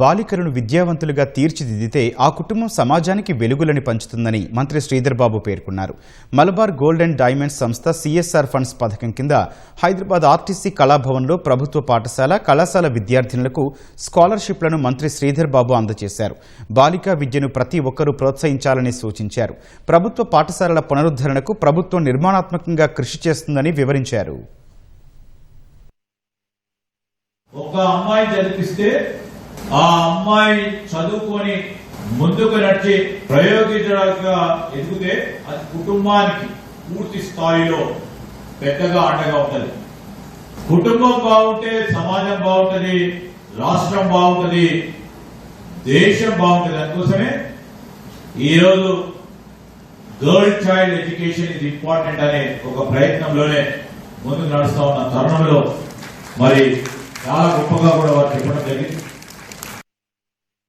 బాలికలను విద్యావంతులుగా తీర్చిదిద్దితే ఆ కుటుంబం సమాజానికి వెలుగులని పంచుతుందని మంత్రి శ్రీధర్ బాబు పేర్కొన్నారు. మలబార్ గోల్డ్ అండ్ డైమండ్స్ సంస్థ CSR ఫండ్స్ పథకం కింద హైదరాబాద్ ఆర్టీసీ కళాభవన్లో ప్రభుత్వ పాఠశాల, కళాశాల విద్యార్థినులకు స్కాలర్షిప్లను మంత్రి శ్రీధర్ బాబు అందజేశారు. బాలికా విద్యను ప్రతి ఒక్కరూ ప్రోత్సహించాలని సూచించారు. ప్రభుత్వ పాఠశాలల పునరుద్ధరణకు ప్రభుత్వం నిర్మాణాత్మకంగా కృషి చేస్తుందని వివరించారు. ఒక అమ్మాయి చదివిస్తే ఆ అమ్మాయి చదువుకొని ముందుకు నడిచి ప్రయోగించడానికి ఎదిగితే అది కుటుంబానికి పూర్తి స్థాయిలో పెద్దగా అండగా ఉంటుంది. కుటుంబం బాగుంటే సమాజం బాగుంటుంది, రాష్ట్రం బాగుంటుంది, దేశం బాగుంటుంది. అందుకోసమే ఈరోజు గర్ల్ చైల్డ్ ఎడ్యుకేషన్ ఇది ఇంపార్టెంట్ అనే ఒక ప్రయత్నంలోనే ముందుకు నడుస్తా ఉన్న తరుణంలో మరి చాలా గొప్పగా కూడా వారు చెప్పడం జరిగింది.